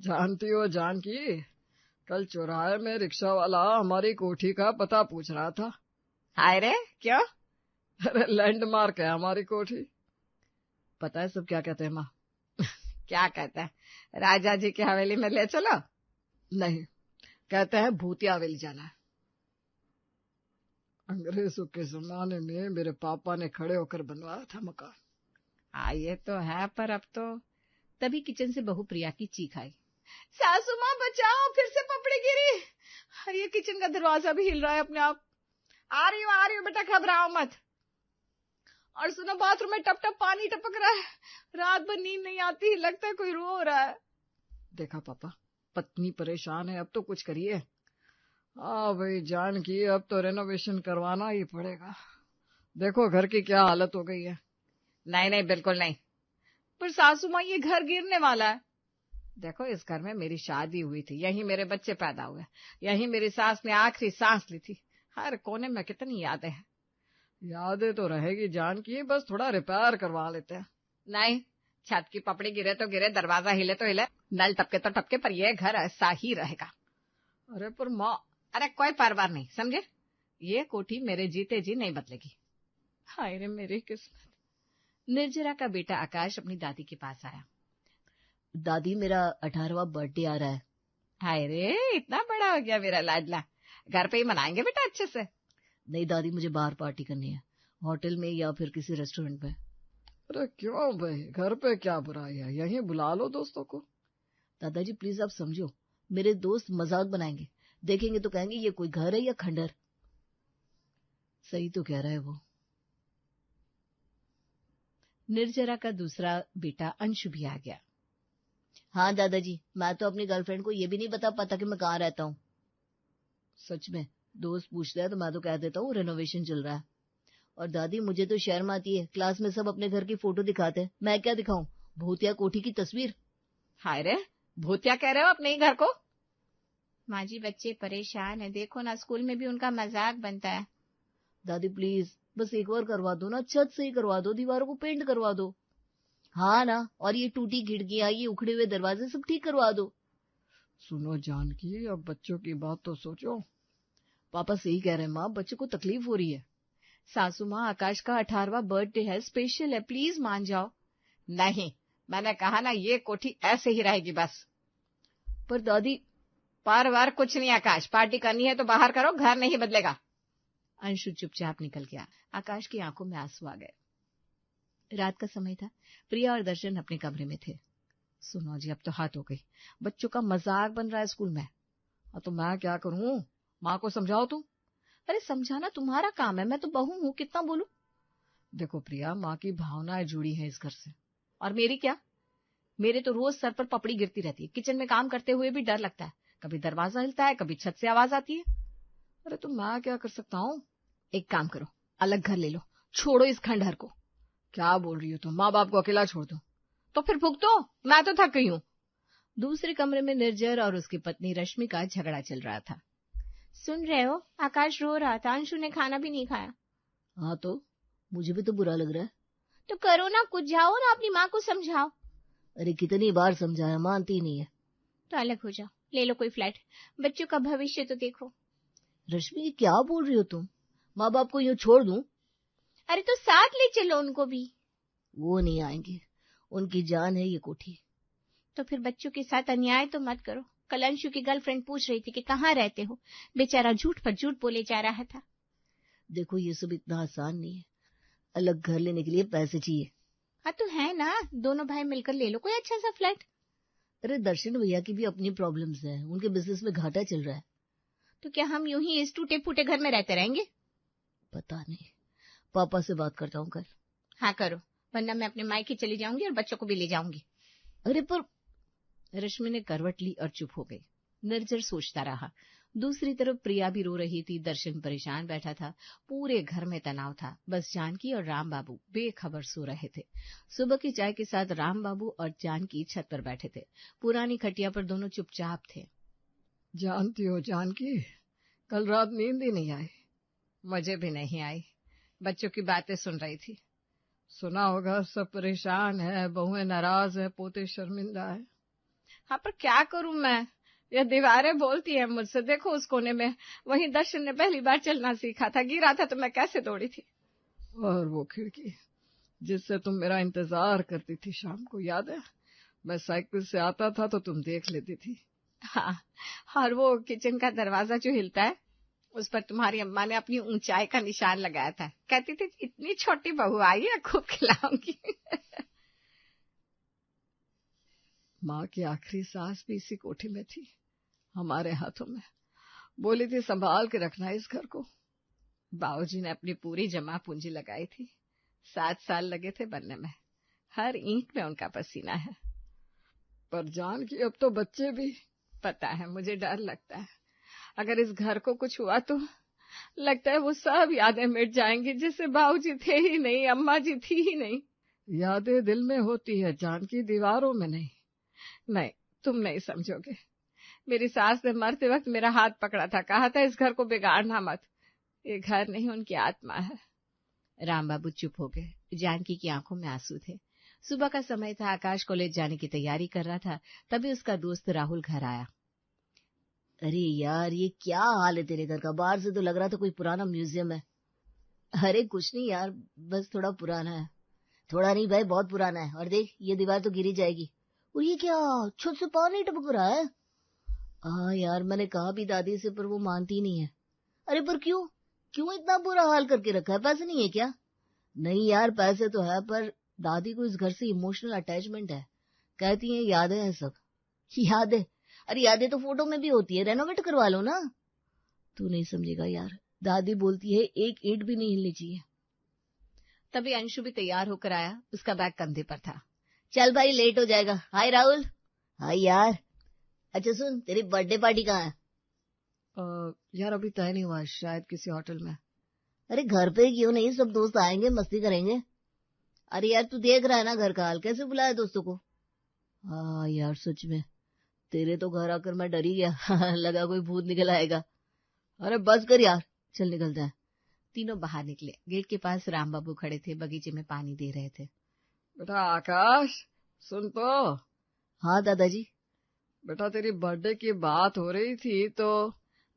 जानती हो जानकी, कल चौराहे में रिक्शा वाला हमारी कोठी का पता पूछ रहा था। हाय रे, क्यों? अरे लैंडमार्क है हमारी कोठी। पता है सब क्या कहते हैं माँ? क्या कहते हैं? राजा जी की हवेली में ले चलो। नहीं, कहते हैं भूतिया हवेली जाना है। अंग्रेजों के जमाने में मेरे पापा ने खड़े होकर बनवाया था मकान। हाँ ये तो है, पर अब तो। तभी किचन से बहू प्रिया की चीख आई, सासू माँ बचाओ, फिर से पपड़ी गिरी। अरे ये किचन का दरवाजा भी हिल रहा है अपने आप। आ रही हूँ बेटा, घबराओ मत। और सुनो, बाथरूम में टप टप पानी टपक रहा है। रात भर नींद नहीं आती, लगता है कोई रो रहा है। देखा पापा, पत्नी परेशान है, अब तो कुछ करिए। हाँ भाई जानकी, अब तो रेनोवेशन करवाना ही पड़ेगा। देखो घर की क्या हालत हो गई है। नहीं नहीं, बिल्कुल नहीं। पर सासू माँ, ये घर गिरने वाला है। देखो, इस घर में मेरी शादी हुई थी, यहीं मेरे बच्चे पैदा हुए, यहीं मेरी सास ने आखिरी सांस ली थी। हर कोने में कितनी यादें हैं। यादें तो रहेगी जानकी, बस थोड़ा रिपेयर करवा लेते हैं। नहीं, छत की पपड़ी गिरे तो गिरे, दरवाजा हिले तो हिले, नल टपके तो टपके, पर यह घर ऐसा ही रहेगा। अरे पर माँ। अरे कोई परवाह नहीं, समझे? ये कोठी मेरे जीते जी नहीं बदलेगी। हाय रे मेरी किस्मत। निर्जरा का बेटा आकाश अपनी दादी के पास आया। दादी, मेरा 18वां बर्थडे आ रहा है। हाय रे, इतना बड़ा हो गया मेरा लाडला। घर पे ही मनाएंगे बेटा अच्छे से। नहीं दादी, मुझे बाहर पार्टी करनी है, होटल में या फिर किसी रेस्टोरेंट में। अरे क्यों भाई, घर पे क्या बुराई है, यहीं बुला लो दोस्तों को। दादाजी प्लीज आप समझो, मेरे दोस्त मजाक बनाएंगे, देखेंगे तो कहेंगे ये कोई घर है या खंडर। सही तो कह रहा है वो। निर्जरा का दूसरा बेटा अंशु भी आ गया। हाँ दादाजी, मैं तो अपनी गर्लफ्रेंड को ये भी नहीं बता पाता कि मैं कहाँ रहता हूँ। सच में, दोस्त पूछता है तो मैं तो कह देता हूँ रेनोवेशन चल रहा है। और दादी, मुझे तो शर्म आती है, क्लास में सब अपने घर की फोटो दिखाते हैं, मैं क्या दिखाऊं? भूतिया कोठी की तस्वीर। हाय रे, भूतिया कह रहे हो अपने ही घर को? माँ जी, बच्चे परेशान है, देखो ना, स्कूल में भी उनका मजाक बनता है। दादी प्लीज, बस एक बार करवा दो ना, छत सही करवा दो, दीवारों को पेंट करवा दो। हाँ ना, और ये टूटी खिड़कियां, ये उखड़े हुए दरवाजे सब ठीक करवा दो। सुनो जानकी, अब बच्चों की बात तो सोचो। पापा सही कह रहे हैं माँ, बच्चे को तकलीफ हो रही है। सासू माँ, आकाश का 18वां बर्थडे है, स्पेशल है, प्लीज मान जाओ। नहीं, मैंने कहा ना, ये कोठी ऐसे ही रहेगी बस। पर दादी। पर वार कुछ नहीं आकाश, पार्टी करनी है तो बाहर करो, घर नहीं बदलेगा। अंशु चुपचाप निकल गया। आकाश की आंखों में आंसू आ गए। रात का समय था। प्रिया और दर्शन अपने कमरे में थे। सुनो जी, अब तो हाथ हो गई, बच्चों का मजाक बन रहा है स्कूल में। तो मैं क्या करूं? माँ को समझाओ तुम। अरे समझाना तुम्हारा काम है, मैं तो बहू हूँ, कितना बोलूं? देखो प्रिया, माँ की भावनाएं जुड़ी हैं इस घर से। और मेरी क्या? मेरे तो रोज सर पर पपड़ी गिरती रहती है, किचन में काम करते हुए भी डर लगता है, कभी दरवाजा हिलता है, कभी छत से आवाज आती है। अरे तो मैं क्या कर सकता हूँ? एक काम करो, अलग घर ले लो, छोड़ो इस खंडहर को। क्या बोल रही हो तुम? माँ बाप को अकेला छोड़ दो। तो फिर भुगतो, मैं तो थक गई हूँ। दूसरे कमरे में निर्जर और उसकी पत्नी रश्मि का झगड़ा चल रहा था। सुन रहे हो, आकाश रो रहा था, अंशु ने खाना भी नहीं खाया। हाँ तो मुझे भी तो बुरा लग रहा है। तो करो ना कुछ, जाओ ना अपनी माँ को समझाओ। अरे कितनी बार समझाया, मानती नहीं है। तो अलग हो जाओ, ले लो कोई फ्लैट, बच्चों का भविष्य तो देखो। रश्मि क्या बोल रही हो तुम? माँ बाप को यूं छोड़ दूं? अरे तो साथ ले चलो उनको भी। वो नहीं आएंगे, उनकी जान है ये कोठी। तो फिर बच्चों के साथ अन्याय तो मत करो। कल अंशु की गर्लफ्रेंड पूछ रही थी कि कहाँ रहते हो, बेचारा झूठ पर झूठ बोले जा रहा था। देखो ये सब इतना आसान नहीं है, अलग घर लेने के लिए पैसे चाहिए। हाँ तो है ना, दोनों भाई मिलकर ले लो कोई अच्छा सा फ्लैट। अरे दर्शन भैया की भी अपनी प्रॉब्लम्स हैं, उनके बिजनेस में घाटा चल रहा है। तो क्या हम यूं ही इस टूटे फूटे घर में रहते रहेंगे? पता नहीं, पापा से बात करता हूँ कल। हाँ करो, वरना मैं अपने मायके चली जाऊंगी और बच्चों को भी ले जाऊंगी। अरे पर। रश्मि ने करवट ली और चुप हो गई। निर्जर सोचता रहा। दूसरी तरफ प्रिया भी रो रही थी, दर्शन परेशान बैठा था। पूरे घर में तनाव था, बस जानकी और राम बाबू बेखबर सो रहे थे। सुबह की चाय के साथ राम बाबू और जानकी छत पर बैठे थे। पुरानी खटिया पर दोनों चुपचाप थे। जानती हो जानकी, कल रात नींद ही नहीं आई। मुझे भी नहीं आई, बच्चों की बातें सुन रही थी। सुना होगा, सब परेशान है, बहुएं नाराज है, पोते शर्मिंदा है। हाँ, पर क्या करूं मैं, यह दीवारें बोलती है मुझसे। देखो उस कोने में, वहीं दर्शन ने पहली बार चलना सीखा था, गिरा था तो मैं कैसे दौड़ी थी। और वो खिड़की जिससे तुम मेरा इंतजार करती थी शाम को, याद है? मैं साइकिल से आता था तो तुम देख लेती थी। हाँ, और वो किचन का दरवाजा जो हिलता है, उस पर तुम्हारी अम्मा ने अपनी ऊंचाई का निशान लगाया था। कहती थी इतनी छोटी बहू आई है, खूब खिलाऊंगी। माँ की आखिरी सांस भी इसी कोठी में थी, हमारे हाथों में। बोली थी संभाल के रखना इस घर को। बाबूजी ने अपनी पूरी जमा पूंजी लगाई थी, 7 साल लगे थे बनने में। हर ईंट में उनका पसीना है। पर जान की अब तो बच्चे भी। पता है, मुझे डर लगता है अगर इस घर को कुछ हुआ तो लगता है वो सब यादें मिट जाएंगी, जैसे बाबूजी थे ही नहीं, अम्मा जी थी ही नहीं। यादें दिल में होती है जानकी, दीवारों में नहीं। नहीं, तुम नहीं समझोगे। मेरी सास ने मरते वक्त मेरा हाथ पकड़ा था, कहा था इस घर को बिगाड़ना मत। ये घर नहीं, उनकी आत्मा है। राम बाबू चुप हो गए। जानकी की आंखों में आंसू थे। सुबह का समय था, आकाश कॉलेज जाने की तैयारी कर रहा था, तभी उसका दोस्त राहुल घर आया। अरे यार, ये क्या हाल है तेरे घर का? बाहर से तो लग रहा था कोई पुराना म्यूजियम है। अरे कुछ नहीं यार, बस थोड़ा पुराना है। थोड़ा नहीं भाई, बहुत पुराना है। और देख, ये दीवार तो गिरी जाएगी। और ये क्या, छत से पानी टपक रहा है। हाँ यार, मैंने कहा भी दादी से, पर वो मानती नहीं है। अरे पर क्यों क्यों इतना बुरा हाल करके रखा है? पैसे नहीं है क्या? नहीं यार, पैसे तो है, पर दादी को इस घर से इमोशनल अटैचमेंट है। कहती है यादें हैं सब। यादें? अरे यादें तो फोटो में भी होती है, रेनोवेट करवा लो ना। तू नहीं समझेगा यार, दादी बोलती है एक ईंट भी नहीं हिलनी चाहिए। तभी अंशु भी तैयार होकर आया, उसका बैग कंधे पर था। चल भाई, लेट हो जाएगा। हाय राहुल। हाय यार। अच्छा सुन, तेरी बर्थडे पार्टी कहाँ है? यार अभी तय नहीं हुआ, शायद किसी होटल में। अरे घर पे क्यों नहीं, सब दोस्त आएंगे, मस्ती करेंगे। अरे यार, तू देख रहा है ना घर का हाल, कैसे बुलाया दोस्तों को। हाँ यार सच में, तेरे तो घर आकर मैं डर ही गया। लगा कोई भूत निकल आएगा। अरे बस कर यार, चल निकलते हैं। तीनों बाहर निकले। गेट के पास राम बाबू खड़े थे, बगीचे में पानी दे रहे थे। बेटा आकाश, सुन तो। हाँ दादाजी। बेटा तेरी बर्थडे की बात हो रही थी तो।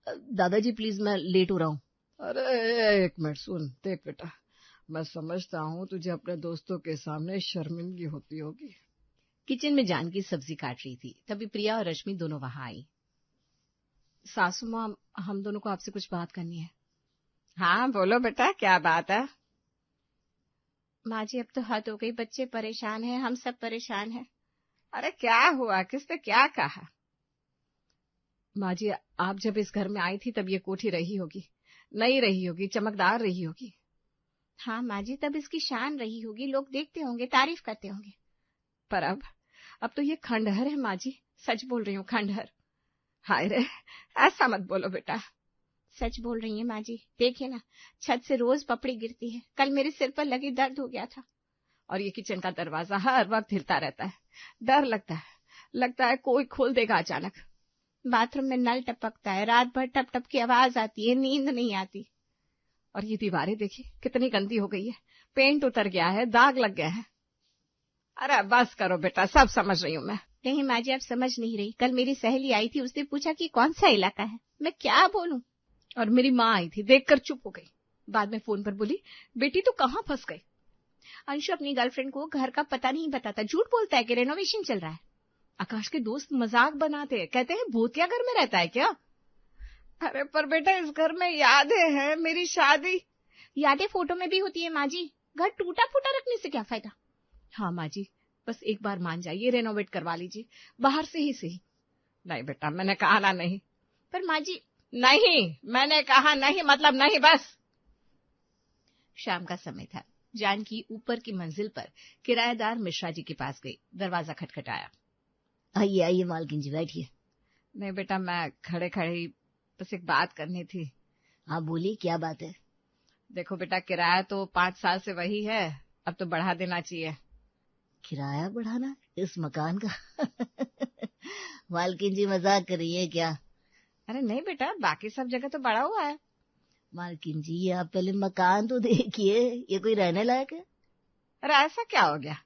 दादाजी प्लीज, मैं लेट हो रहा हूँ। अरे एक मिनट सुन। देख बेटा, मैं समझता हूँ तुझे अपने दोस्तों के सामने शर्मिंदगी होती होगी। किचन में जानकी सब्जी काट रही थी, तभी प्रिया और रश्मि दोनों वहां आई। सासू माँ, हम दोनों को आपसे कुछ बात करनी है। हाँ बोलो बेटा, क्या बात है? माँ जी, अब तो हद हो गई, बच्चे परेशान हैं, हम सब परेशान हैं। अरे क्या हुआ, किसने क्या कहा? माँ जी, आप जब इस घर में आई थी तब ये कोठी रही होगी, नई रही होगी, चमकदार रही होगी। हाँ माँ जी, तब इसकी शान रही होगी, लोग देखते होंगे, तारीफ करते होंगे। पर अब तो ये खंडहर है माँ जी, सच बोल रही हूँ, खंडहर। हाय रे, ऐसा मत बोलो बेटा। सच बोल रही है माँ जी, देखिए ना, छत से रोज पपड़ी गिरती है, कल मेरे सिर पर लगी दर्द हो गया था। और ये किचन का दरवाजा हर वक्त हिलता रहता है, डर लगता है कोई खोल देगा अचानक। बाथरूम में नल टपकता है, रात भर टप टप की आवाज आती है, नींद नहीं आती। और ये दीवारें देखिए कितनी गंदी हो गई है, पेंट उतर गया है, दाग लग गया है। अरे बस करो बेटा, सब समझ रही हूँ मैं। नहीं माँ जी, आप समझ नहीं रही। कल मेरी सहेली आई थी, उसने पूछा कि कौन सा इलाका है, मैं क्या बोलूं। और मेरी माँ आई थी, देखकर चुप हो गई। बाद में फोन पर बोली, बेटी तू कहाँ फंस गई। अंशु अपनी गर्लफ्रेंड को घर का पता नहीं बताता, झूठ बोलता है कि रेनोवेशन चल रहा है। आकाश के दोस्त मजाक बनाते हैं, कहते हैं भूतिया घर में रहता है क्या। अरे पर बेटा, इस घर में यादें हैं, मेरी शादी। यादें फोटो में भी होती है माँ जी, घर टूटा फूटा रखने से क्या फायदा। हाँ माँ जी, बस एक बार मान जाइए, रेनोवेट करवा लीजिए, बाहर से ही सही। नहीं बेटा, मैंने कहा ना नहीं। पर माँ जी। नहीं, मैंने कहा नहीं, मतलब नहीं, बस। शाम का समय था। जानकी ऊपर की मंजिल पर किराएदार मिश्रा जी के पास गई। दरवाजा खटखटाया। आइए आइए मालकिन जी, बैठिए। नहीं बेटा, मैं खड़े खड़े बस एक बात करनी थी। हाँ बोलिए, क्या बात है? देखो बेटा, किराया तो 5 साल से वही है, अब तो बढ़ा देना चाहिए। किराया बढ़ाना इस मकान का? मालकिन जी मजाक कर रही है क्या? अरे नहीं बेटा, बाकी सब जगह तो बढ़ा हुआ है। मालकिन जी, आप पहले मकान तो देखिए, ये कोई रहने लायक है? अरे ऐसा क्या हो गया?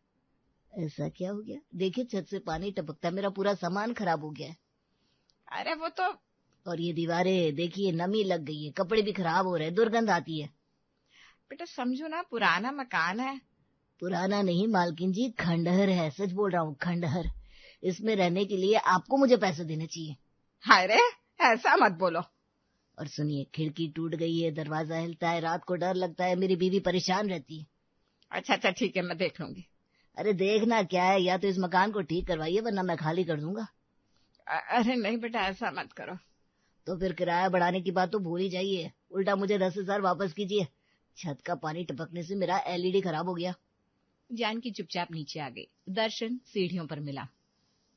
ऐसा क्या हो गया? देखिए छत से पानी टपकता, मेरा पूरा सामान खराब हो गया है। अरे वो तो और ये दीवारें देखिए, नमी लग गई है, कपड़े भी खराब हो रहे हैं, दुर्गंध आती है। बेटा समझो ना, पुराना मकान है। पुराना नहीं मालकिन जी, खंडहर है, सच बोल रहा हूँ, खंडहर। इसमें रहने के लिए आपको मुझे पैसे देने चाहिए। हाय रे, ऐसा मत बोलो। और सुनिए, खिड़की टूट गई है, दरवाजा हिलता है, रात को डर लगता है, मेरी बीवी परेशान रहती है। अच्छा ठीक है, मैं देख लूंगी। अरे देखना क्या है, या तो इस मकान को ठीक करवाइए वरना मैं खाली कर दूंगा। अरे नहीं बेटा, ऐसा मत करो। तो फिर किराया बढ़ाने की बात तो भूल ही जाइए, उल्टा मुझे 10,000 वापस कीजिए। छत का पानी टपकने से मेरा एलईडी खराब हो गया। जानकी चुपचाप नीचे आ गई। दर्शन सीढ़ियों पर मिला।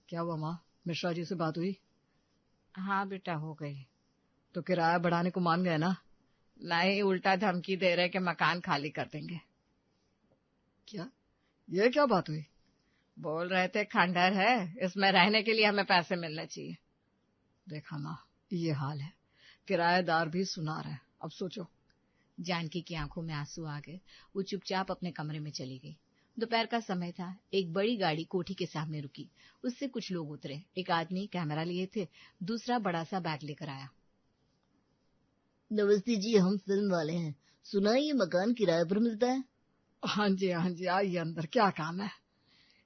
क्या हुआ माँ, मिश्रा जी से बात हुई? हाँ बेटा, हो गई। तो किराया बढ़ाने को मान गए ना? नहीं, उल्टा धमकी दे रहे कि मकान खाली कर देंगे। क्या? ये क्या बात हुई? बोल रहे थे खंडहर है, इसमें रहने के लिए हमें पैसे मिलने चाहिए। देखा माँ, ये हाल है, किराएदार भी सुनार है, अब सोचो। जानकी की आंखों में आंसू आ गए। वो चुपचाप अपने कमरे में चली गई। दोपहर का समय था। एक बड़ी गाड़ी कोठी के सामने रुकी। उससे कुछ लोग उतरे। एक आदमी कैमरा लिए थे, दूसरा बड़ा सा बैग लेकर आया। नमस्ते जी, हम फिल्म वाले हैं, सुना है ये मकान किराए पर मिलता है? हाँ जी, आइए अंदर, क्या काम है?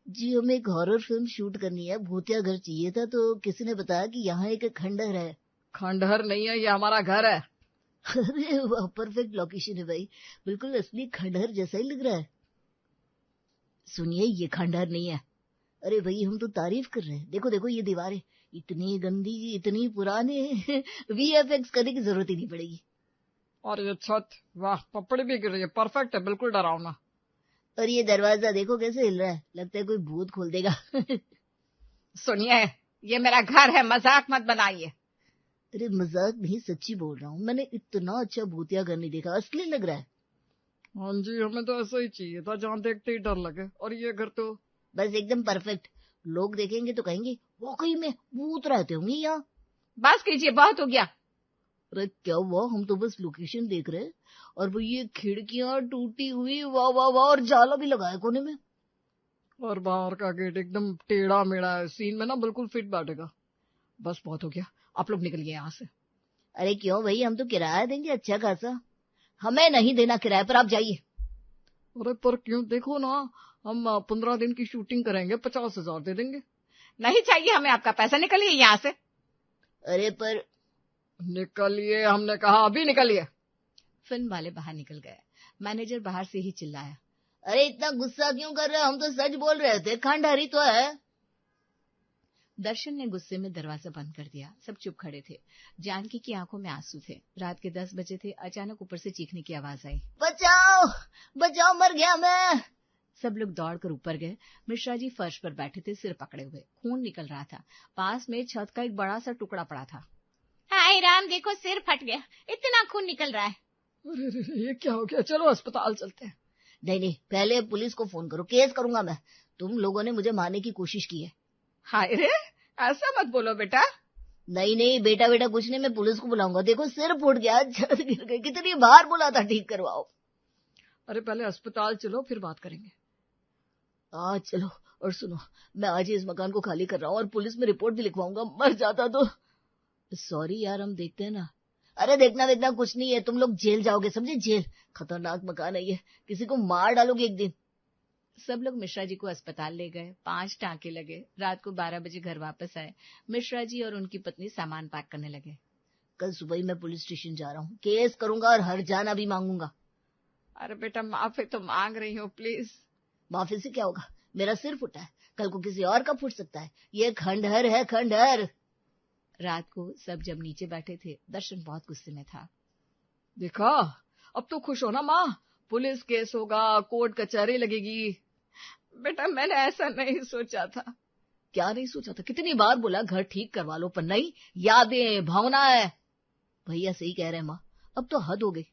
जी, हमें एक हॉरर फिल्म शूट करनी है, भूतिया घर चाहिए था, तो किसी ने बताया कि यहाँ एक खंडहर है। खंडहर नहीं है, ये हमारा घर है। अरे वाह, परफेक्ट लोकेशन है भाई, बिल्कुल असली खंडहर जैसा ही लग रहा है। सुनिए, ये खंडहर नहीं है। अरे भाई, हम तो तारीफ कर रहे हैं। देखो देखो, ये दीवारें इतनी गंदी, इतनी पुरानी वीएफएक्स करने की जरूरत ही नहीं पड़ेगी। और ये छत, वाह, पपड़ी भी गिर रही है, परफेक्ट है, बिल्कुल डरावना। और ये दरवाजा देखो कैसे हिल रहा है, लगता है कोई भूत खोल देगा। सुनिए, ये मेरा घर है, मजाक मत बनाइए। अरे मजाक नहीं, सच्ची बोल रहा हूँ, मैंने इतना अच्छा भूतिया घर नहीं देखा, असली लग रहा है। हाँ जी, हमें तो ऐसा ही चाहिए था, जहाँ देखते ही डर लगे। और ये घर तो बस एकदम परफेक्ट। लोग देखेंगे तो कहेंगे वाकई में भूत रहते होंगे यहाँ। बस कीजिए, बहुत हो गया। अरे क्या हुआ, हम तो बस लोकेशन देख रहे हैं। और वो ये खिड़कियां टूटी हुई, वाह वाह वाह, और जाला भी लगाया कोने में। और बाहर का गेट एकदम टेढ़ा मेढ़ा है, सीन में ना बिल्कुल फिट बैठेगा। बस बहुत हो गया, आप लोग निकलिए यहाँ से। अरे क्यों भाई, हम तो किराया देंगे अच्छा खासा। हमें नहीं देना किराए पर, आप जाइए। अरे पर क्यों, देखो ना, हम 15 दिन की शूटिंग करेंगे, 50,000 दे देंगे। नहीं चाहिए हमें आपका पैसा, निकलिए यहाँ से। अरे पर निकलिए, हमने कहा, अभी निकलिए। फिल्म वाले बाहर निकल गए। मैनेजर बाहर से ही चिल्लाया, अरे इतना गुस्सा क्यों कर रहे हो, हम तो सच बोल रहे थे, खंडहर ही तो है। दर्शन ने गुस्से में दरवाजा बंद कर दिया। सब चुप खड़े थे। जानकी की आंखों में आंसू थे। रात के 10 बजे थे। अचानक ऊपर से चीखने की आवाज आई, बचाओ बचाओ, मर गया मैं। सब लोग दौड़कर ऊपर गए। मिश्रा जी फर्श पर बैठे थे, सिर पकड़े हुए। खून निकल रहा था। पास में छत का एक बड़ा सा टुकड़ा पड़ा था। हाय राम, देखो सिर फट गया, इतना खून निकल रहा है। अरे ये क्या हो गया, चलो अस्पताल चलते हैं। नहीं, पहले पुलिस को फोन करो, केस करूंगा मैं। तुम लोगों ने मुझे मारने की कोशिश की है। हाय रे, ऐसा मत बोलो बेटा। नहीं, बेटा बेटा कुछ नहीं, मैं पुलिस को बुलाऊंगा। देखो सिर फूट गया, छत गिर गई, कितनी बार बोला था ठीक करवाओ। अरे पहले अस्पताल चलो, फिर बात करेंगे। आज चलो। और सुनो, मैं आज ही इस मकान को खाली कर रहा हूँ और पुलिस में रिपोर्ट भी लिखवाऊंगा, मर जाता तो। सॉरी यार, हम देखते हैं ना। अरे देखना कुछ नहीं है, तुम लोग जेल जाओगे, समझे, जेल। खतरनाक मकान है ये, किसी को मार डालोगे एक दिन। सब लोग मिश्रा जी को अस्पताल ले गए। 5 टांके लगे। रात को 12 बजे घर वापस आए। मिश्रा जी और उनकी पत्नी सामान पैक करने लगे। कल सुबह ही मैं पुलिस स्टेशन जा रहा हूँ, केस करूंगा और हर्जाना भी मांगूंगा। अरे बेटा, माफी तो मांग रही हूँ, प्लीज। माफी से क्या होगा, मेरा सिर फुटा है, कल को किसी और का फुट सकता है। ये खंडहर है, खंडहर। रात को सब जब नीचे बैठे थे, दर्शन बहुत गुस्से में था। देखा, अब तो खुश हो ना माँ, पुलिस केस होगा, कोर्ट कचहरी लगेगी। बेटा मैंने ऐसा नहीं सोचा था। क्या नहीं सोचा था, कितनी बार बोला घर ठीक करवा लो, पर नहीं, यादें, भावना है। भैया सही कह रहे हैं माँ, अब तो हद हो गई।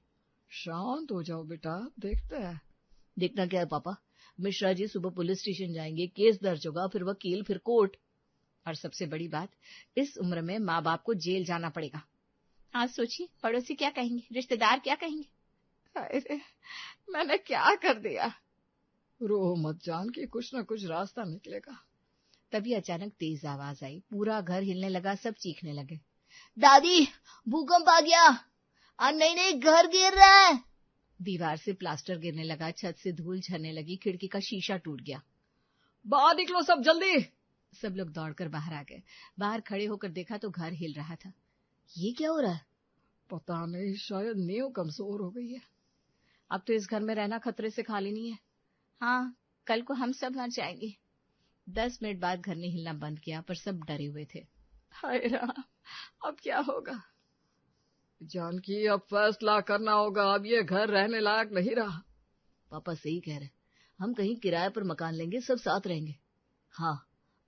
शांत हो जाओ बेटा, देखते हैं। देखना क्या है पापा, मिश्रा जी सुबह पुलिस स्टेशन जाएंगे, केस दर्ज होगा, फिर वकील, फिर कोर्ट। और सबसे बड़ी बात, इस उम्र में माँ बाप को जेल जाना पड़ेगा। आज सोचिए, पड़ोसी क्या कहेंगे, रिश्तेदार क्या कहेंगे। अरे मैंने क्या कर दिया। रो मत जानकी, कुछ न कुछ रास्ता निकलेगा। तभी अचानक तेज आवाज आई, पूरा घर हिलने लगा, सब चीखने लगे। दादी, भूकंप आ गया। नहीं नहीं, घर गिर रहा है। दीवार से प्लास्टर गिरने लगा, छत से धूल झरने लगी, खिड़की का शीशा टूट गया। बाहर निकलो सब जल्दी। सब लोग दौड़कर बाहर आ गए। बाहर खड़े होकर देखा तो घर हिल रहा था। ये क्या हो रहा है? पता नहीं, शायद नींव कमजोर हो गई है। अब तो इस घर में रहना खतरे से खाली नहीं है। हाँ, कल को हम सब मर जाएंगे। 10 मिनट बाद घर ने हिलना बंद किया, पर सब डरे हुए थे। हाय राम, अब क्या होगा? जानकी, अब फैसला करना होगा। अब ये घर रहने लायक नहीं रहा। पापा सही कह रहे, हम कहीं किराए पर मकान लेंगे, सब साथ रहेंगे। हाँ,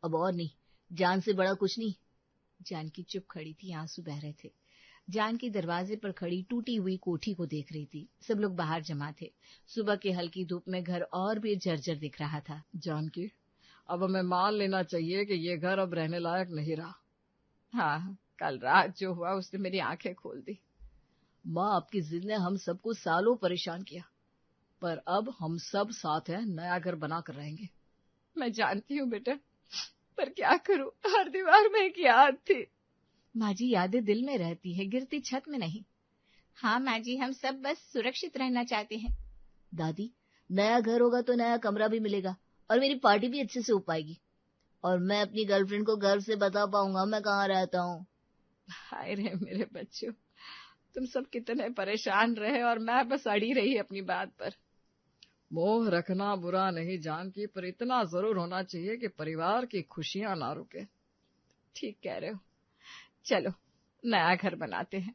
अब और नहीं, जान से बड़ा कुछ नहीं। जानकी चुप खड़ी थी, आंसू बह रहे थे। जानकी दरवाजे पर खड़ी टूटी हुई कोठी को देख रही थी। सब लोग बाहर जमा थे। सुबह की हल्की धूप में घर और भी जर्जर दिख रहा था। जानकी, अब हमें मान लेना चाहिए कि ये घर अब रहने लायक नहीं रहा। हाँ, कल रात जो हुआ उसने मेरी आंखें खोल दी। माँ, आपकी जिद ने हम सबको सालों परेशान किया, पर अब हम सब साथ हैं, नया घर बना कर रहेंगे। मैं जानती हूँ बेटा, पर क्या करूं, हर दीवार में एक याद थी। माँ जी, यादें दिल में रहती है, गिरती छत में नहीं। हाँ माँ जी, हम सब बस सुरक्षित रहना चाहते हैं। दादी, नया घर होगा तो नया कमरा भी मिलेगा और मेरी पार्टी भी अच्छे से हो पाएगी, और मैं अपनी गर्लफ्रेंड को गर्व से बता पाऊंगा मैं कहाँ रहता हूँ। हाय रे मेरे बच्चों, तुम सब कितने परेशान रहे और मैं बस अड़ी रही अपनी बात पर। मोह रखना बुरा नहीं जानकी, पर इतना जरूर होना चाहिए कि परिवार की खुशियां ना रुके। ठीक कह रहे हो, चलो नया घर बनाते हैं।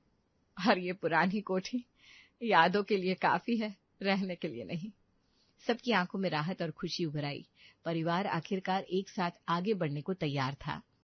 और ये पुरानी कोठी यादों के लिए काफी है, रहने के लिए नहीं। सबकी आंखों में राहत और खुशी उभर आई। परिवार आखिरकार एक साथ आगे बढ़ने को तैयार था।